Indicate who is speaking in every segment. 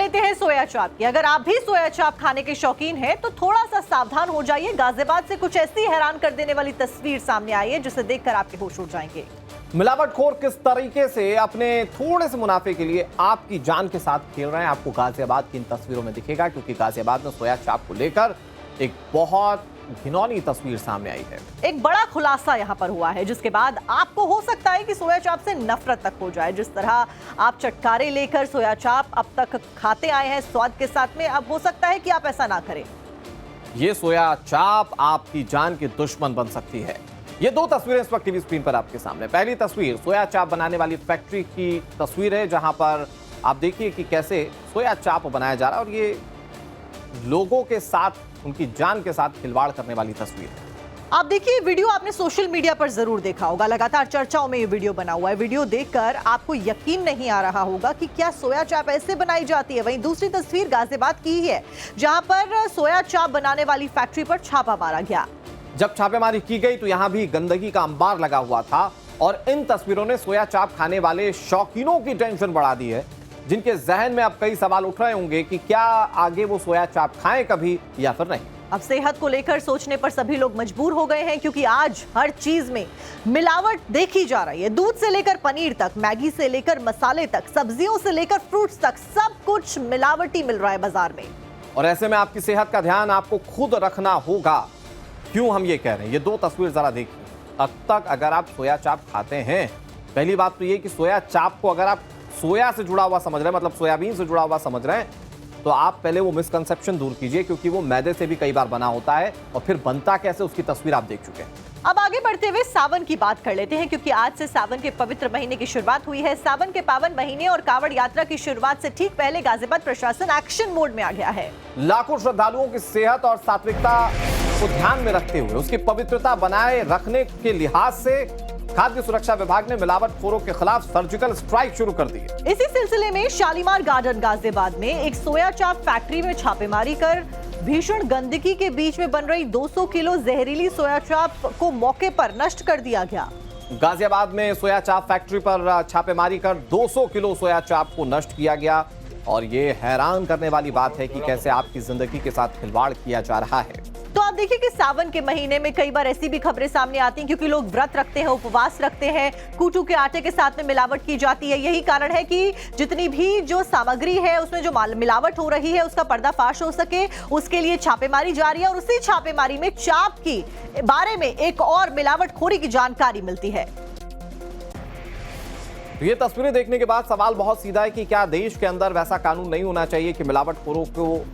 Speaker 1: लेते हैं सोया चाप की। अगर आप भी सोया चाप खाने के शौकीन हैं तो थोड़ा सा सावधान हो जाइए। गाजियाबाद से कुछ ऐसी हैरान कर देने वाली तस्वीर सामने आई है जिसे देखकर आपके होश उड़ जाएंगे।
Speaker 2: मिलावटखोर किस तरीके से अपने थोड़े से मुनाफे के लिए आपकी जान के साथ खेल रहे हैं, आपको गाजियाबाद की इन तस्वीरों में दिखेगा, क्योंकि गाजियाबाद में सोया चाप को लेकर एक बहुत घिनौनी तस्वीर सामने आई है।
Speaker 1: एक बड़ा खुलासा यहां पर हुआ है जिसके बाद आपको हो सकता है कि सोया चाप से नफरत तक हो जाए। जिस तरह आप चटकारे लेकर सोया चाप अब तक खाते आए हैं स्वाद के साथ में, अब हो सकता है कि आप ऐसा ना करें।
Speaker 2: ये सोया चाप आपकी जान की दुश्मन बन सकती है। ये दो तस्वीरें इस वक्त टीवी स्क्रीन पर आपके सामने। पहली तस्वीर सोया चाप बनाने वाली फैक्ट्री की तस्वीर है, जहां पर आप देखिए कि कैसे सोया चाप बनाया जा रहा है और ये लोगों के साथ, उनकी जान के साथ खिलवाड़ करने वाली तस्वीर है।
Speaker 1: आप देखिए वीडियो आपने सोशल मीडिया पर जरूर देखा होगा, लगातार चर्चाओं में ये वीडियो बना हुआ है। वीडियो देखकर आपको यकीन नहीं आ रहा होगा कि क्या सोया चाप ऐसे बनाई जाती है। वहीं दूसरी तस्वीर गाजियाबाद की ही है, जहां पर सोया चाप बनाने वाली फैक्ट्री पर छापा मारा गया।
Speaker 2: जब छापेमारी की गई तो यहां भी गंदगी का अंबार लगा हुआ था और इन तस्वीरों ने सोया चाप खाने वाले शौकीनों की टेंशन बढ़ा दी है, जिनके जहन में अब कई सवाल उठ रहे होंगे कि क्या आगे वो सोया चाप खाएं कभी या फिर नहीं।
Speaker 1: अब सेहत को लेकर सोचने पर सभी लोग मजबूर हो गए हैं, क्योंकि आज हर चीज में मिलावट देखी जा रही है। दूध से लेकर पनीर तक, मैगी से लेकर मसाले तक, सब्जियों से लेकर फ्रूट्स तक, सब कुछ मिलावटी मिल रहा है बाजार में।
Speaker 2: और ऐसे में आपकी सेहत का ध्यान आपको खुद रखना होगा। क्यों हम ये कह रहे हैं, ये दो तस्वीर जरा देखिए। अब तक अगर आप सोया चाप खाते हैं, पहली बात तो ये कि सोया चाप को अगर आप सोया से जुड़ा हुआ समझ रहे हैं, मतलब सोयाबीन से जुड़ा हुआ समझ रहे हैं, तो आप पहले वो मिसकंसेप्शन दूर कीजिए, क्योंकि वो मैदे से भी कई बार बना होता है और फिर बनता कैसे उसकी तस्वीर आप देख चुके हैं।
Speaker 1: अब आगे बढ़ते हुए सावन की बात कर लेते हैं, क्योंकि आज से सावन के पवित्र महीने की शुरुआत हुई है। सावन के पावन महीने और कांवड़ यात्रा की शुरुआत से ठीक पहले गाजियाबाद प्रशासन एक्शन मोड में आ गया है।
Speaker 2: लाखों श्रद्धालुओं की सेहत और सात्विकता को ध्यान में रखते हुए उसकी पवित्रता बनाए रखने के लिहाज से खाद्य सुरक्षा विभाग ने मिलावटखोरों के खिलाफ सर्जिकल स्ट्राइक शुरू कर दी है।
Speaker 1: इसी सिलसिले में शालीमार गार्डन गाजियाबाद में एक सोया चाप फैक्ट्री में छापेमारी कर भीषण गंदगी के बीच में बन रही 200 किलो जहरीली सोया चाप को मौके पर नष्ट कर दिया गया।
Speaker 2: गाजियाबाद में सोया चाप फैक्ट्री पर छापेमारी कर 200 किलो सोया चाप को नष्ट किया गया और ये हैरान करने वाली बात है कि कैसे आपकी जिंदगी के साथ खिलवाड़ किया जा रहा है।
Speaker 1: तो आप देखिए कि सावन के महीने में कई बार ऐसी भी खबरें सामने आती हैं, क्योंकि लोग व्रत रखते हैं, उपवास रखते हैं, कूटू के आटे के साथ में मिलावट की जाती है। यही कारण है कि जितनी भी जो सामग्री है उसमें जो मिलावट हो रही है उसका पर्दाफाश हो सके, उसके लिए छापेमारी जारी है। और उसी छापेमारी में चाप की बारे में एक और मिलावटखोरी की जानकारी मिलती है।
Speaker 2: ये तस्वीरें देखने के बाद सवाल बहुत सीधा है कि क्या देश के अंदर वैसा कानून नहीं होना चाहिए कि मिलावटखोरों को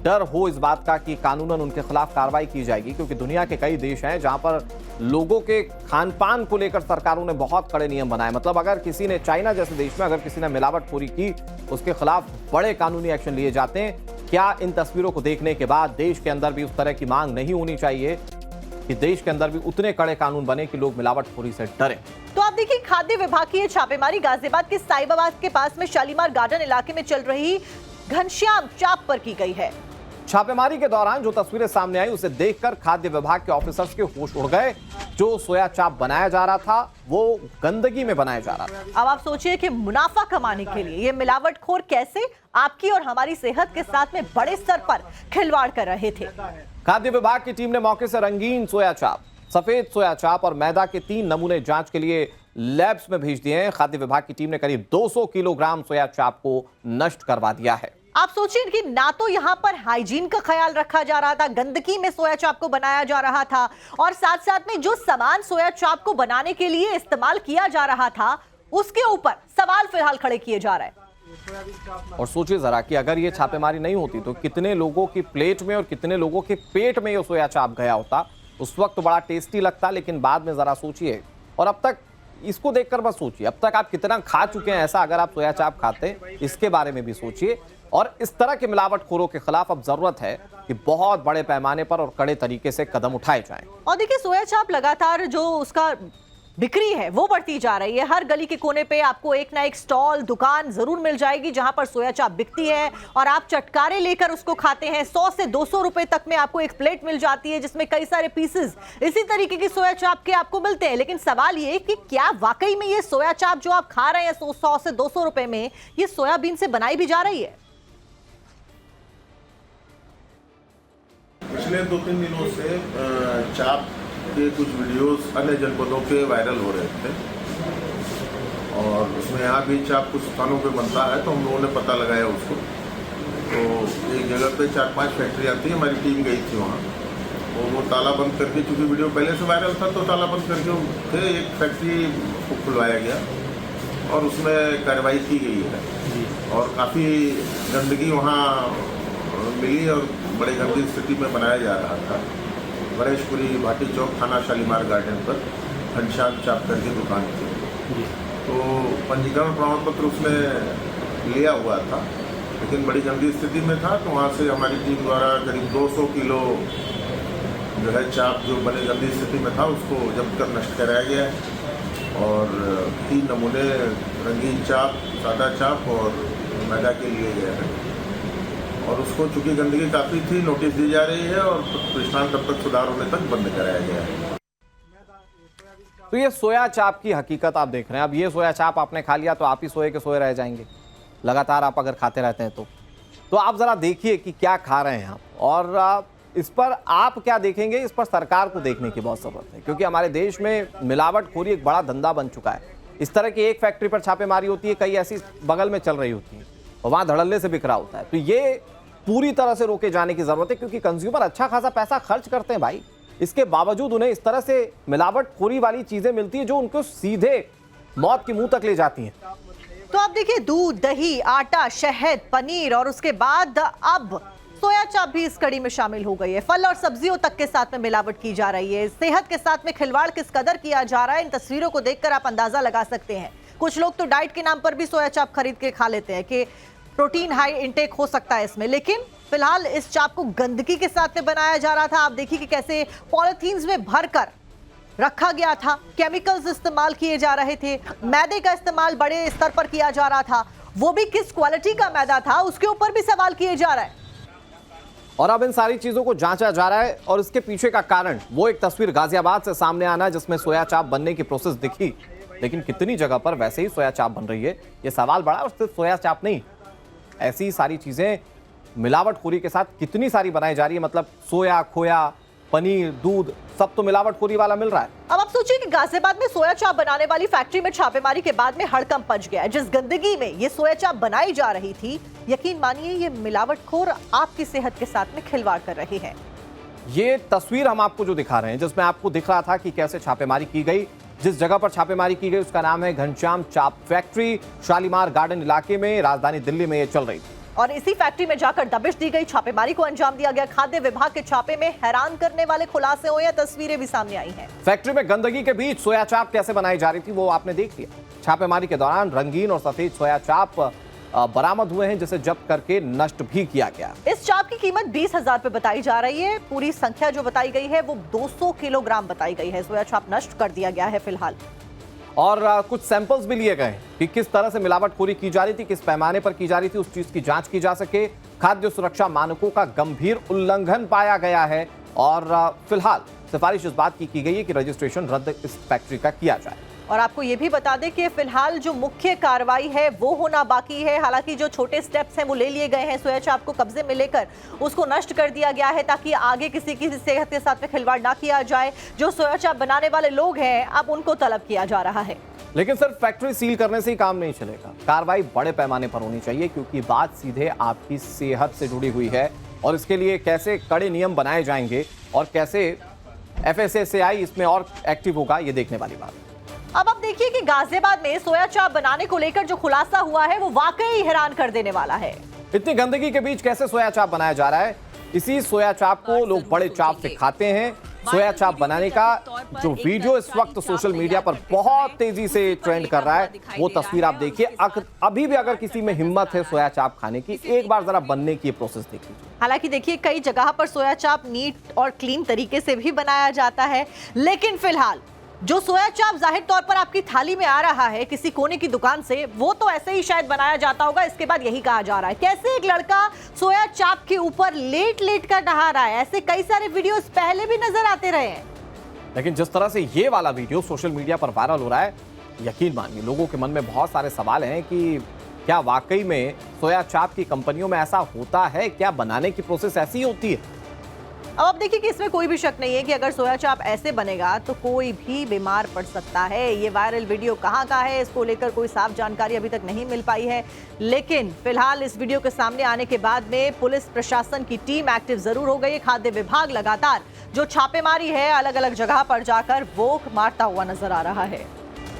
Speaker 2: डर हो इस बात का कि कानूनन उनके खिलाफ कार्रवाई की जाएगी, क्योंकि दुनिया के कई देश हैं जहां पर लोगों के खान पान को लेकर सरकारों ने बहुत कड़े नियम बनाए। मतलब अगर किसी ने, चाइना जैसे देश में अगर किसी ने मिलावटखोरी की, उसके खिलाफ बड़े कानूनी एक्शन लिए जाते हैं। क्या इन तस्वीरों को देखने के बाद देश के अंदर भी उस तरह की मांग नहीं होनी चाहिए कि देश के अंदर भी उतने कड़े कानून बने कि लोग मिलावटखोरी से डरें?
Speaker 1: तो आप देखिए खाद्य विभाग की ये छापेमारी गाजियाबाद के साहिबाबाद के पास में शालीमार गार्डन इलाके में चल रही घनश्याम चाप पर की गई है।
Speaker 2: छापेमारी के दौरान जो तस्वीरें सामने आई उसे देखकर खाद्य विभाग के ऑफिसर्स के होश उड़ गए। जो सोया चाप बनाया जा रहा था वो गंदगी में बनाया जा रहा था।
Speaker 1: अब आप सोचिए कि मुनाफा कमाने के लिए ये मिलावटखोर कैसे आपकी और हमारी सेहत के साथ में बड़े स्तर पर खिलवाड़ कर रहे थे।
Speaker 2: खाद्य विभाग की टीम ने मौके से रंगीन सोया चाप, सफेद सोया चाप और मैदा के 3 नमूने जांच के लिए लैब्स में भेज दिए हैं। खाद्य विभाग की टीम ने करीब 200 किलोग्राम सोया चाप को नष्ट करवा दिया है।
Speaker 1: आप सोचिए कि ना तो यहाँ पर हाइजीन का ख्याल रखा जा रहा था, गंदगी में सोया चाप को बनाया जा रहा था, और साथ साथ में जो सामान सोया चाप को बनाने के लिए इस्तेमाल किया जा रहा था उसके ऊपर सवाल फिलहाल खड़े किए जा रहे हैं।
Speaker 2: और सोचिए जरा कि अगर ये छापेमारी नहीं होती तो कितने लोगों की प्लेट में और कितने लोगों के पेट में ये सोया चाप गया होता। उस वक्त बड़ा टेस्टी लगता, लेकिन बाद में जरा सोचिए, और अब तक इसको देखकर बस सोचिए अब तक आप कितना खा चुके हैं ऐसा। अगर आप सोया चाप खाते हैं इसके बारे में भी सोचिए। और इस तरह के मिलावटखोरों के खिलाफ अब जरूरत है कि बहुत बड़े पैमाने पर और कड़े तरीके से कदम उठाए जाएं।
Speaker 1: और देखिए सोया चाप लगातार जो उसका बिक्री है वो बढ़ती जा रही है। हर गली के कोने पे आपको एक ना एक स्टॉल, दुकान जरूर मिल जाएगी जहां पर सोया चाप बिकती है और आप चटकारे लेकर उसको खाते हैं। 100 से 200 रुपए तक में आपको एक प्लेट मिल जाती है जिसमें कई सारे पीसेस इसी तरीके की सोया चाप के आपको मिलते हैं। लेकिन सवाल ये कि क्या वाकई में ये सोया चाप जो आप खा रहे हैं 100 से 200 रुपए में, ये सोयाबीन से बनाई भी जा रही है?
Speaker 3: पिछले 2-3 दिनों से चाप के कुछ वीडियोस अन्य जनपदों के वायरल हो रहे थे और उसमें यहाँ भी चाप कुछ स्थानों पे बनता है, तो हम लोगों ने पता लगाया उसको। तो एक जगह पे 4-5 फैक्ट्री आती है, हमारी टीम गई थी वहाँ। तो वो ताला बंद करके, चूँकि वीडियो पहले से वायरल था तो ताला बंद करके थे, एक फैक्ट्री को खुलवाया गया और उसमें कार्रवाई की गई है और काफ़ी गंदगी वहाँ मिली और बड़े गंदी स्थिति में बनाया जा रहा था। गणेशपुरी भाटी चौक, थाना शालीमार गार्डन पर घनश्याम चाप की दुकान थी। तो पंजीकरण प्रमाण पत्र उसने लिया हुआ था लेकिन बड़ी गंदी स्थिति में था, तो वहाँ से हमारी टीम द्वारा करीब 200 किलो जो है चाप जो बड़े गंदी स्थिति में था उसको जब्त कर नष्ट कराया गया है और 3 नमूने रंगीन चाप, सादा चाप और मैदा के लिए गए हैं और उसको चूंकि गंदगी काफ़ी थी, नोटिस दी जा रही है और प्रतिष्ठान तब तक सुधार होने तक बंद कराया गया है।
Speaker 2: तो ये सोया चाप की हकीकत आप देख रहे हैं। अब ये सोया चाप आपने खा लिया तो आप ही सोए के सोए रह जाएंगे, लगातार आप अगर खाते रहते हैं तो आप जरा देखिए कि क्या खा रहे हैं आप, और इस पर आप क्या देखेंगे, इस पर सरकार को देखने की बहुत जरूरत है, क्योंकि हमारे देश में मिलावटखोरी एक बड़ा धंधा बन चुका है। इस तरह की एक फैक्ट्री पर छापेमारी होती है, कई ऐसी बगल में चल रही होती है और वहां धड़ल्ले से बिखरा होता है। तो ये पूरी तरह से रोके जाने की जरूरत है, क्योंकि कंज्यूमर अच्छा खासा पैसा खर्च करते हैं भाई, इसके बावजूद उन्हें इस तरह से मिलावटखोरी वाली चीजें मिलती है जो उनको सीधे मौत के मुंह तक ले जाती हैं।
Speaker 1: तो आप देखिए, दूध, दही, आटा, शहद, पनीर और उसके बाद अब सोया चाप भी इस कड़ी में शामिल हो गई है। फल और सब्जियों तक के साथ में मिलावट की जा रही है। सेहत के साथ में खिलवाड़ किस कदर किया जा रहा है, इन तस्वीरों को देखकर आप अंदाजा लगा सकते हैं। कुछ लोग तो डाइट के नाम पर भी सोया चाप खरीद के खा लेते हैं कि प्रोटीन हाई इंटेक हो सकता है इसमें, लेकिन फिलहाल इस चाप को गंदगी के साथ में बनाया जा रहा था। आप देखिए कि कैसे पॉलिथीन्स में भरकर रखा गया था, केमिकल्स इस्तेमाल किए जा रहे थे, मैदे का इस्तेमाल बड़े स्तर पर किया जा रहा था, वो भी किस क्वालिटी का मैदा था उसके ऊपर भी सवाल किए जा रहा है।
Speaker 2: और अब इन सारी चीजों को जांचा जा रहा है और इसके पीछे का कारण वो एक तस्वीर गाजियाबाद से सामने आना जिसमें सोया चाप बनने की प्रोसेस दिखी, लेकिन कितनी जगह पर वैसे ही सोया चाप बन रही है, ये सवाल बड़ा। और सिर्फ सोया चाप नहीं, ऐसी सारी चीजें मिलावटखोरी के साथ कितनी सारी बनाई जा रही है। मतलब सोया, खोया, पनीर, दूध, सब तो मिलावटखोरी वाला मिल रहा है।
Speaker 1: अब आप सोचिए कि गाजियाबाद में सोया चाप बनाने वाली फैक्ट्री में छापेमारी के बाद में हड़कंप मच गया है। जिस गंदगी में ये सोया चाप बनाई जा रही थी, यकीन मानिए ये मिलावटखोर आपकी सेहत के साथ में खिलवाड़ कर रही है।
Speaker 2: ये तस्वीर हम आपको जो दिखा रहे हैं, जिसमें आपको दिख रहा था कि कैसे छापेमारी की गई। जिस जगह पर छापेमारी की गई उसका नाम है घनश्याम चाप फैक्ट्री, शालीमार गार्डन इलाके में, राजधानी दिल्ली में ये चल रही थी।
Speaker 1: और इसी फैक्ट्री में जाकर दबिश दी गई, छापेमारी को अंजाम दिया गया। खाद्य विभाग के छापे में हैरान करने वाले खुलासे हुए हैं, तस्वीरें भी सामने आई हैं।
Speaker 2: फैक्ट्री में गंदगी के बीच सोया चाप कैसे बनाई जा रही थी वो आपने देख लिया। छापेमारी के दौरान रंगीन और सफेद सोया चाप बरामद हुए हैं, जिसे जब्त करके नष्ट भी किया गया।
Speaker 1: इस चाप की कीमत 20,000 रुपए बताई जा रही है। पूरी संख्या जो बताई गई है वो 200 किलोग्राम बताई गई है। सोया चाप नष्ट कर दिया गया है फिलहाल।
Speaker 2: और कुछ सैंपल्स भी लिए गए कि किस तरह से मिलावटखोरी की जा रही थी, किस पैमाने पर की जा रही थी, उस चीज की जांच की जा सके। खाद्य सुरक्षा मानकों का गंभीर उल्लंघन पाया गया है और फिलहाल सिफारिश इस बात की गई है कि रजिस्ट्रेशन रद्द इस फैक्ट्री का किया जाए।
Speaker 1: और आपको ये भी बता दें कि फिलहाल जो मुख्य कार्रवाई है वो होना बाकी है। हालांकि जो छोटे स्टेप्स हैं वो ले लिए गए हैं। सोया चाप को कब्जे में लेकर उसको नष्ट कर दिया गया है ताकि आगे किसी की सेहत के साथ में खिलवाड़ ना किया जाए। जो सोया चाप बनाने वाले लोग हैं अब उनको तलब किया जा रहा है।
Speaker 2: लेकिन सिर्फ फैक्ट्री सील करने से ही काम नहीं चलेगा, कार्रवाई बड़े पैमाने पर होनी चाहिए, क्योंकि बात सीधे आपकी सेहत से जुड़ी हुई है। और इसके लिए कैसे कड़े नियम बनाए जाएंगे और कैसे FSSAI इसमें और एक्टिव होगा, ये देखने वाली बात है।
Speaker 1: अब आप देखिए कि गाजियाबाद में सोया चाप बनाने को लेकर जो खुलासा हुआ है वो वाकई हैरान कर देने वाला है।
Speaker 2: इतनी गंदगी के बीच कैसे सोया चाप बनाया जा रहा है। इसी सोया चाप को लोग बड़े चाप से खाते हैं। सोया चाप बनाने का जो वीडियो इस वक्त सोशल मीडिया पर बहुत तेजी से ट्रेंड कर रहा है, वो तस्वीर आप देखिए। अभी भी अगर किसी में हिम्मत है सोया चाप खाने की, एक बार जरा बनने की प्रोसेस देखिए।
Speaker 1: हालांकि देखिए कई जगह पर सोया चाप नीट और क्लीन तरीके से भी बनाया जाता है, लेकिन फिलहाल जो सोया चाप जाहिर तौर पर आपकी थाली में आ रहा है किसी कोने की दुकान से, वो तो ऐसे ही शायद बनाया जाता होगा। इसके बाद यही कहा जा रहा है। कैसे एक लड़का सोया चाप के ऊपर लेट लेट कर नहा रहा है, ऐसे कई सारे वीडियोस पहले भी नजर आते रहे हैं।
Speaker 2: लेकिन जिस तरह से ये वाला वीडियो सोशल मीडिया पर वायरल हो रहा है, यकीन मानिए लोगों के मन में बहुत सारे सवाल हैं कि क्या वाकई में सोया चाप की कंपनियों में ऐसा होता है? क्या बनाने की प्रोसेस ऐसी होती है?
Speaker 1: अब आप देखिए कि इसमें कोई भी शक नहीं है कि अगर सोया चाप ऐसे बनेगा तो कोई भी बीमार पड़ सकता है। ये वायरल वीडियो कहाँ का है, इसको लेकर कोई साफ जानकारी अभी तक नहीं मिल पाई है। लेकिन फिलहाल इस वीडियो के सामने आने के बाद में पुलिस प्रशासन की टीम एक्टिव जरूर हो गई है। खाद्य विभाग लगातार जो छापेमारी है अलग अलग जगह पर जाकर वो मारता हुआ नजर आ रहा है।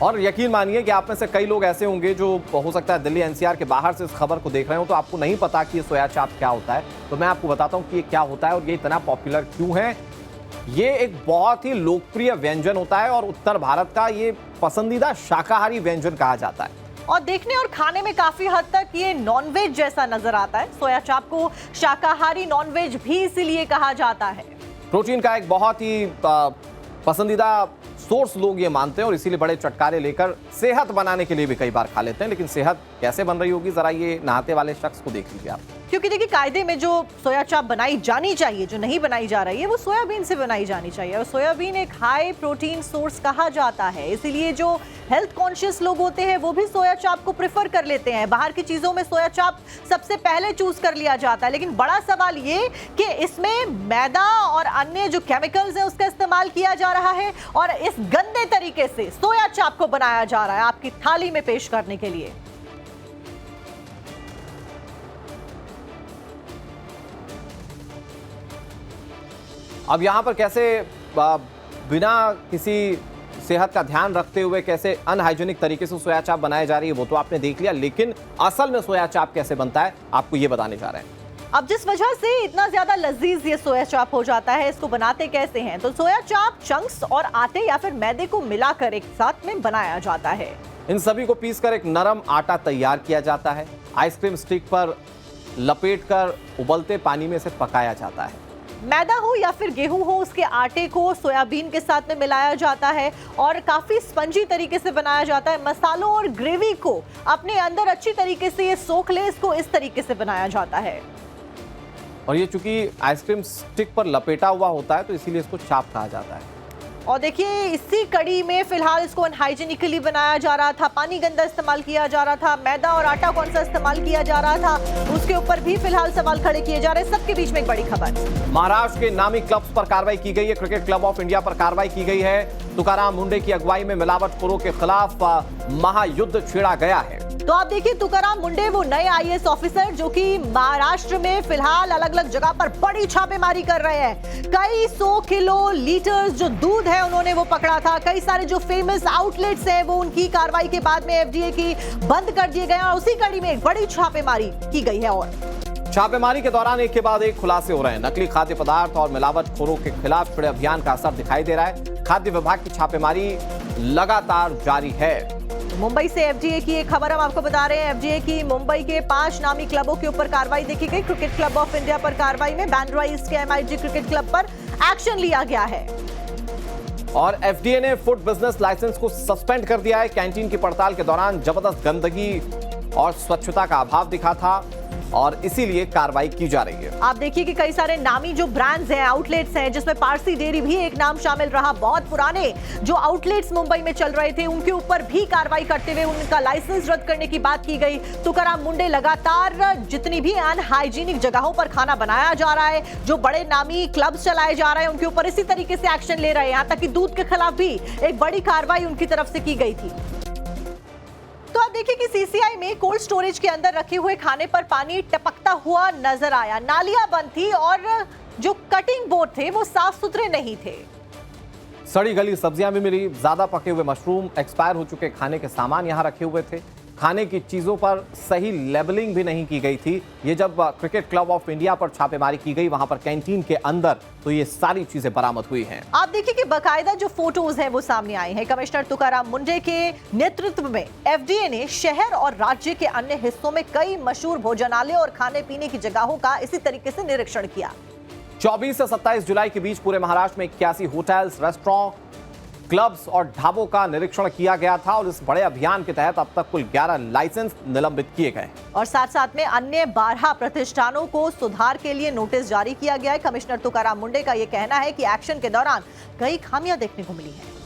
Speaker 2: और यकीन मानिए कि आप में से कई लोग ऐसे होंगे जो हो सकता है दिल्ली एनसीआर के बाहर से इस खबर को देख रहे हो, तो आपको नहीं पता कि ये सोया चाप क्या होता है। तो मैं आपको बताता हूं कि ये क्या होता है और ये इतना पॉपुलर क्यों है। ये एक बहुत ही लोकप्रिय व्यंजन होता है और उत्तर भारत का ये पसंदीदा शाकाहारी व्यंजन कहा जाता है।
Speaker 1: और देखने और खाने में काफी हद तक ये नॉनवेज जैसा नजर आता है। सोया चाप को शाकाहारी नॉनवेज भी इसीलिए कहा जाता है।
Speaker 2: प्रोटीन का एक बहुत ही पसंदीदा सोर्स लोग ये मानते हैं और इसीलिए बड़े चटकारे लेकर सेहत बनाने के लिए भी कई बार खा लेते हैं। लेकिन सेहत कैसे बन रही होगी, जरा ये नहाते वाले शख्स को देख लीजिए आप।
Speaker 1: क्योंकि देखिए कायदे में जो सोया चाप बनाई जानी चाहिए, जो नहीं बनाई जा रही है, वो सोयाबीन से बनाई जानी चाहिए। और सोयाबीन एक हाई प्रोटीन सोर्स कहा जाता है, इसीलिए जो हेल्थ कॉन्शियस लोग होते हैं वो भी सोया चाप को प्रेफर कर लेते हैं। बाहर की चीजों में सोया चाप सबसे पहले चूज कर लिया जाता है। लेकिन बड़ा सवाल ये कि इसमें मैदा और अन्य जो केमिकल्स है उसका इस्तेमाल किया जा रहा है और इस गंदे तरीके से सोया चाप को बनाया जा रहा है आपकी थाली में पेश करने के लिए।
Speaker 2: अब यहाँ पर कैसे बिना किसी सेहत का ध्यान रखते हुए कैसे अनहाइजीनिक तरीके से सोया चाप बनाई जा रही है वो तो आपने देख लिया, लेकिन असल में सोया चाप कैसे बनता है आपको ये बताने जा रहे हैं।
Speaker 1: अब जिस वजह से इतना ज्यादा लजीज ये सोया चाप हो जाता है, इसको बनाते कैसे हैं? तो सोया चाप चंक्स और आटे या फिर मैदे को मिलाकर एक साथ में बनाया जाता है।
Speaker 2: इन सभी को पीसकर एक नरम आटा तैयार किया जाता है। आइसक्रीम स्टिक पर लपेटकर उबलते पानी में से पकाया जाता है।
Speaker 1: मैदा हो या फिर गेहूं हो, उसके आटे को सोयाबीन के साथ में मिलाया जाता है और काफी स्पंजी तरीके से बनाया जाता है। मसालों और ग्रेवी को अपने अंदर अच्छी तरीके से ये सोख ले, इसको इस तरीके से बनाया जाता है।
Speaker 2: और ये चूंकि आइसक्रीम स्टिक पर लपेटा हुआ होता है तो इसीलिए इसको चाप कहा जाता है।
Speaker 1: और देखिए इसी कड़ी में फिलहाल इसको अनहाइजीनिकली बनाया जा रहा था। पानी गंदा इस्तेमाल किया जा रहा था। मैदा और आटा कौन सा इस्तेमाल किया जा रहा था, उसके ऊपर भी फिलहाल सवाल खड़े किए जा रहे हैं। सबके बीच में एक बड़ी खबर,
Speaker 2: महाराष्ट्र के नामी क्लब्स पर कार्रवाई की गई है। क्रिकेट क्लब ऑफ इंडिया पर कार्रवाई की गई है। तुकाराम मुंडे की अगुवाई में मिलावटखोरों के खिलाफ महायुद्ध छेड़ा गया है।
Speaker 1: तो आप देखिए तुकाराम मुंडे वो नए आईएएस ऑफिसर जो कि महाराष्ट्र में फिलहाल अलग अलग जगह पर बड़ी छापेमारी कर रहे हैं। कई 100 किलो लीटर्स जो दूध है उन्होंने वो पकड़ा था। कई सारे जो फेमस आउटलेट्स हैं वो उनकी कार्रवाई के बाद में एफडीए की बंद कर दिए गए और उसी कड़ी में एक बड़ी छापेमारी की गई है। और
Speaker 2: छापेमारी के दौरान एक के बाद एक खुलासे हो रहे हैं। नकली खाद्य पदार्थ और मिलावटखोरों के खिलाफ छिड़े अभियान का असर दिखाई दे रहा है। खाद्य विभाग की छापेमारी लगातार जारी है।
Speaker 1: मुंबई से एफडीए की एक खबर हम आपको बता रहे हैं। एफडीए की मुंबई के 5 नामी क्लबों के ऊपर कार्रवाई देखी गई। क्रिकेट क्लब ऑफ इंडिया पर कार्रवाई में बैंड्रा ईस्ट के एमआईजी क्रिकेट क्लब पर एक्शन लिया गया है।
Speaker 2: और एफडीए ने फूड बिजनेस लाइसेंस को सस्पेंड कर दिया है। कैंटीन की पड़ताल के दौरान जबरदस्त गंदगी और स्वच्छता का अभाव दिखा था और इसीलिए कार्रवाई की जा रही है।
Speaker 1: आप देखिए कि कई सारे नामी जो ब्रांड्स हैं, आउटलेट्स हैं, जिसमें पारसी डेयरी भी एक नाम शामिल रहा। बहुत पुराने जो आउटलेट्स मुंबई में चल रहे थे उनके ऊपर भी कार्रवाई करते हुए उनका लाइसेंस रद्द करने की बात की गई। तुकाराम मुंडे लगातार जितनी भी अनहाइजीनिक जगहों पर खाना बनाया जा रहा है, जो बड़े नामी क्लब्स चलाए जा रहे हैं, उनके ऊपर इसी तरीके से एक्शन ले रहे हैं। यहाँ तक कि दूध के खिलाफ भी एक बड़ी कार्रवाई उनकी तरफ से की गई थी। तो आप देखिए कि सीसीआई में कोल्ड स्टोरेज के अंदर रखे हुए खाने पर पानी टपकता हुआ नजर आया। नालियां बंद थी और जो कटिंग बोर्ड थे वो साफ सुथरे नहीं थे।
Speaker 2: सड़ी गली सब्जियां भी मिली। ज्यादा पके हुए मशरूम, एक्सपायर हो चुके खाने के सामान यहां रखे हुए थे। खाने की चीजों पर सही लेबलिंग भी नहीं की गई थी। ये जब क्रिकेट क्लब ऑफ इंडिया पर छापेमारी की गई वहां पर कैंटीन के अंदर, तो ये सारी चीजें बरामद हुई हैं।
Speaker 1: आप देखिए कि बकायदा जो फोटोज हैं वो सामने आए हैं। कमिश्नर तुकाराम मुंडे के नेतृत्व में एफडीए ने शहर और राज्य के अन्य हिस्सों में कई मशहूर भोजनालय और खाने पीने की जगहों का इसी तरीके से निरीक्षण किया।
Speaker 2: 24 से 27 जुलाई के बीच पूरे महाराष्ट्र में 81 होटल्स, रेस्टोरेंट क्लब्स और ढाबों का निरीक्षण किया गया था और इस बड़े अभियान के तहत अब तक कुल 11 लाइसेंस निलंबित किए गए
Speaker 1: और साथ साथ में अन्य 12 प्रतिष्ठानों को सुधार के लिए नोटिस जारी किया गया है। कमिश्नर तुकाराम मुंडे का यह कहना है कि एक्शन के दौरान कई खामियां देखने को मिली हैं।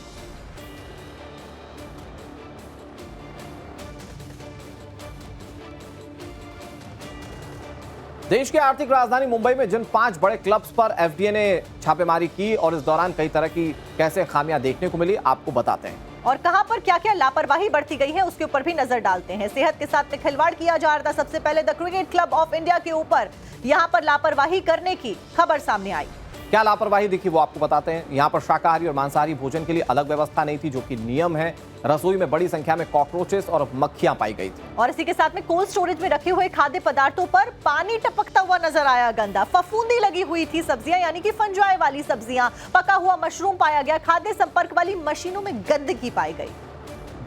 Speaker 2: देश की आर्थिक राजधानी मुंबई में जिन 5 बड़े क्लब्स पर एफडीए ने छापेमारी की और इस दौरान कई तरह की कैसे खामियां देखने को मिली, आपको बताते हैं।
Speaker 1: और कहां पर क्या क्या लापरवाही बढ़ती गई है उसके ऊपर भी नजर डालते हैं। सेहत के साथ में खिलवाड़ किया जा रहा था। सबसे पहले the cricket club of India के ऊपर यहां पर लापरवाही करने की खबर सामने आई।
Speaker 2: क्या लापरवाही दिखी वो आपको बताते हैं। यहाँ पर शाकाहारी और मांसाहारी भोजन के लिए अलग व्यवस्था नहीं थी, जो कि नियम है। रसोई में बड़ी संख्या में कॉकरोचेस और मक्खियां पाई गई थी।
Speaker 1: और इसी के साथ में कोल्ड स्टोरेज में रखे हुए खाद्य पदार्थों पर पानी टपकता हुआ नजर आया। गंदा फफूंदी लगी हुई थी सब्जियां, यानी कि फंजाई वाली सब्जियां, पका हुआ मशरूम पाया गया। खाद्य संपर्क वाली मशीनों में गंदगी पाई गई।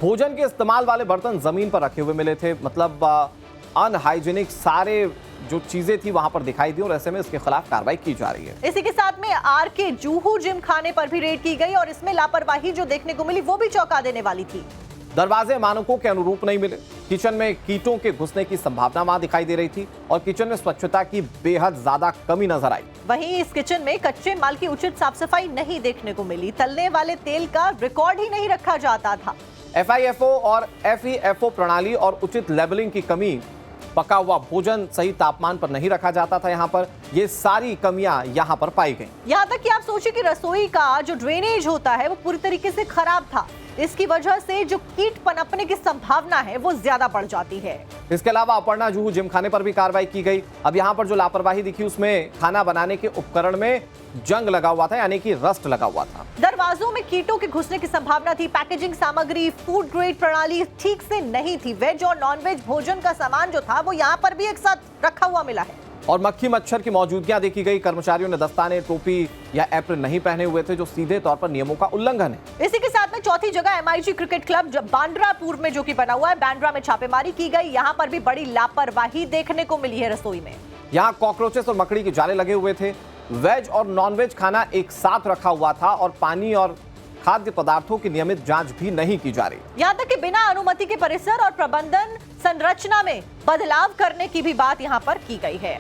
Speaker 2: भोजन के इस्तेमाल वाले बर्तन जमीन पर रखे हुए मिले थे, मतलब अनहाइजीनिक सारे जो चीजें थी वहां पर दिखाई दी और ऐसे में इसके खिलाफ कार्रवाई की जा रही है।
Speaker 1: इसी के साथ में आरके जूहू जिम खाने पर भी रेड की गई और इसमें लापरवाही जो देखने को मिली वो भी चौंका देने वाली थी।
Speaker 2: दरवाजे मानकों के अनुरूप नहीं मिले। किचन में कीटों के घुसने की संभावना वहां दिखाई दे रही थी और किचन में स्वच्छता की बेहद ज्यादा कमी नजर आई।
Speaker 1: वहीं इस किचन में कच्चे माल की उचित साफ सफाई नहीं देखने को मिली। तलने वाले तेल का रिकॉर्ड ही नहीं रखा जाता था।
Speaker 2: FIFO और FEFO प्रणाली और उचित लेबलिंग की कमी, पका हुआ भोजन सही तापमान पर नहीं रखा जाता था। यहाँ पर ये सारी कमियां यहाँ पर पाई गई।
Speaker 1: यहाँ तक कि आप सोचिए कि रसोई का जो ड्रेनेज होता है वो पूरी तरीके से खराब था। इसकी वजह से जो कीट पनपने की संभावना है वो ज्यादा बढ़ जाती है।
Speaker 2: इसके अलावा अपर्णा जूहू जिम खाने पर भी कार्रवाई की गई। अब यहाँ पर जो लापरवाही दिखी उसमें खाना बनाने के उपकरण में जंग लगा हुआ था, यानी कि रस्ट लगा हुआ था।
Speaker 1: दरवाजों में कीटों के घुसने की संभावना थी। पैकेजिंग सामग्री, फूड ग्रेड प्रणाली ठीक से नहीं थी। वेज और नॉन वेज भोजन का सामान जो था वो यहाँ पर भी एक साथ रखा हुआ मिला है।
Speaker 2: और मक्खी मच्छर की मौजूदगियां देखी गई। कर्मचारियों ने दस्ताने, टोपी या एप्रन नहीं पहने हुए थे, जो सीधे तौर पर नियमों का उल्लंघन है।
Speaker 1: इसी के साथ में चौथी जगह MIG क्रिकेट क्लब बांद्रा पूर्व में जो कि बना हुआ है, बांद्रा में छापेमारी की गई। यहाँ पर भी बड़ी लापरवाही देखने को मिली है रसोई में।
Speaker 2: यहाँ कॉकरोचेस और मकड़ी के जाले लगे हुए थे। वेज और नॉनवेज खाना एक साथ रखा हुआ था और पानी और खाद्य पदार्थों की नियमित जांच भी नहीं की जा रही।
Speaker 1: यहाँ तक कि बिना अनुमति के परिसर और प्रबंधन संरचना में बदलाव करने की भी बात यहाँ पर की गई है।